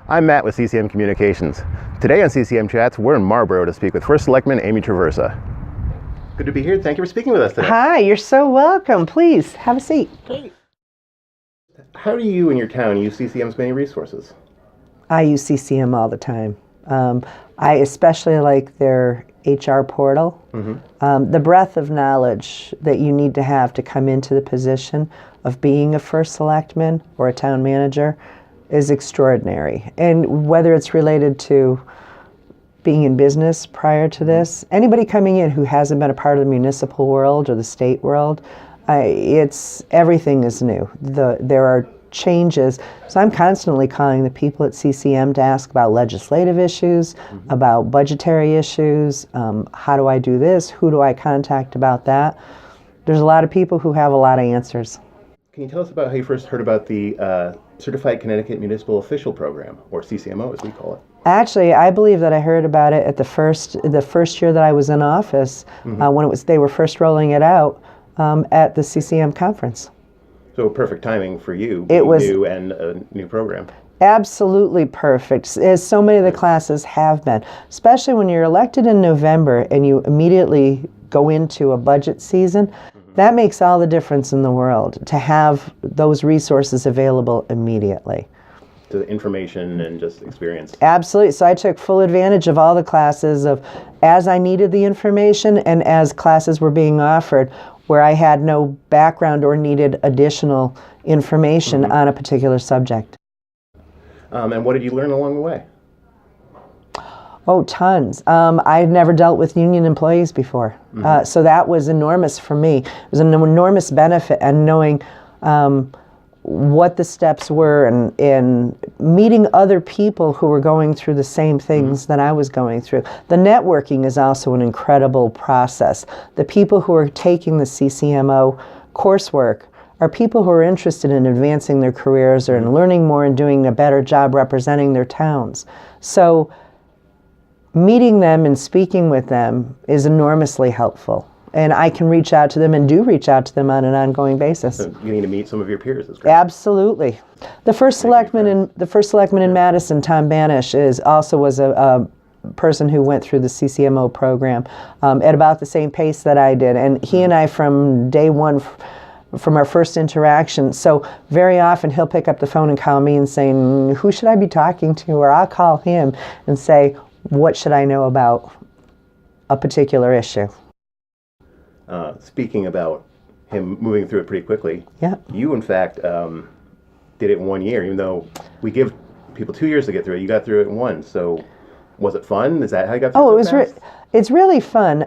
I'm Matt with CCM Communications. Today on CCM Chats, we're in Marlborough to speak with First Selectman Amy Traversa. Good to be here. Thank you for speaking with us today. Hi, you're so welcome. Please, have a seat. Great. How do you and your town use CCM's many resources? I use CCM all the time. I especially like their HR portal. The breadth of knowledge that you need to have to come into the position of being a first selectman or a town manager is extraordinary. And whether it's related to being in business prior to this, anybody coming in who hasn't been a part of the municipal world or the state world, everything is new. There are changes. So I'm constantly calling the people at CCM to ask about legislative issues, about budgetary issues, how do I do this, who do I contact about that. There's a lot of people who have a lot of answers. Can you tell us about how you first heard about the Certified Connecticut Municipal Official Program, or CCMO as we call it? Actually, I believe that I heard about it at the first year that I was in office, when they were first rolling it out at the CCM conference. So perfect timing for you, being new and a new program. Absolutely perfect, as so many of the classes have been, especially when you're elected in November and you immediately go into a budget season. That makes all the difference in the world, to have those resources available immediately. To the information and just experience. Absolutely. So I took full advantage of all the classes as I needed the information and as classes were being offered where I had no background or needed additional information on a particular subject. And what did you learn along the way? Oh, tons. I had never dealt with union employees before. So that was enormous for me. It was an enormous benefit, and knowing what the steps were and meeting other people who were going through the same things that I was going through. The networking is also an incredible process. The people who are taking the CCMO coursework are people who are interested in advancing their careers or in learning more and doing a better job representing their towns. So meeting them and speaking with them is enormously helpful. And I can reach out to them and do reach out to them on an ongoing basis. So you need to meet some of your peers. That's great. Absolutely. The first selectman in Madison, Tom Banish, was a person who went through the CCMO program at about the same pace that I did. And he and I, from day one, from our first interaction, so very often he'll pick up the phone and call me and saying, who should I be talking to? Or I'll call him and say, what should I know about a particular issue? Speaking about him moving through it pretty quickly, you in fact did it in 1 year, even though we give people 2 years to get through it. You got through it in one. So was it fun? Is that how you got through it so fast? It's really fun.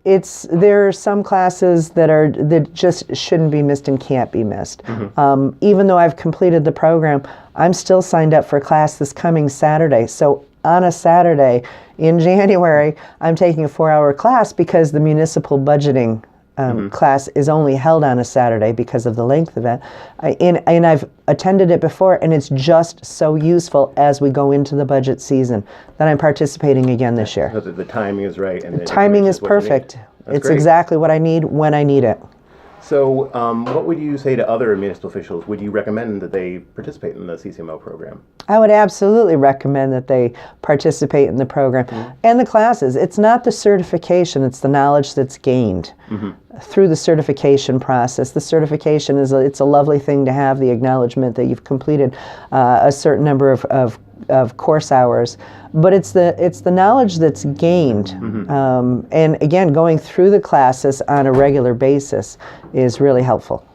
There are some classes that just shouldn't be missed and can't be missed. Even though I've completed the program, I'm still signed up for a class this coming Saturday. So on a Saturday in January, I'm taking a 4-hour class because the municipal budgeting class is only held on a Saturday because of the length of it. And I've attended it before, and it's just so useful as we go into the budget season that I'm participating again this year. The timing is right. And the timing is perfect. It's great. Exactly what I need when I need it. So what would you say to other municipal officials? Would you recommend that they participate in the CCMO program? I would absolutely recommend that they participate in the program and the classes. It's not the certification, it's the knowledge that's gained through the certification process. The certification it's a lovely thing to have, the acknowledgement that you've completed a certain number of course hours, but it's the knowledge that's gained. And again, going through the classes on a regular basis is really helpful.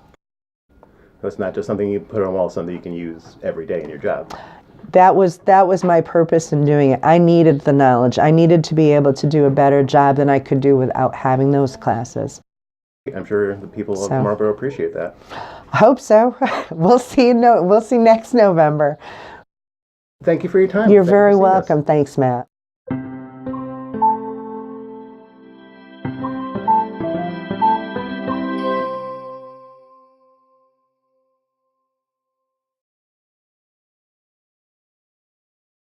So it's not just something you put on a wall, something you can use every day in your job. That was my purpose in doing it. I needed the knowledge. I needed to be able to do a better job than I could do without having those classes. I'm sure the people of Marlborough appreciate that. I hope so. We'll see next November. Thank you for your time. You're very welcome. Thanks, Matt.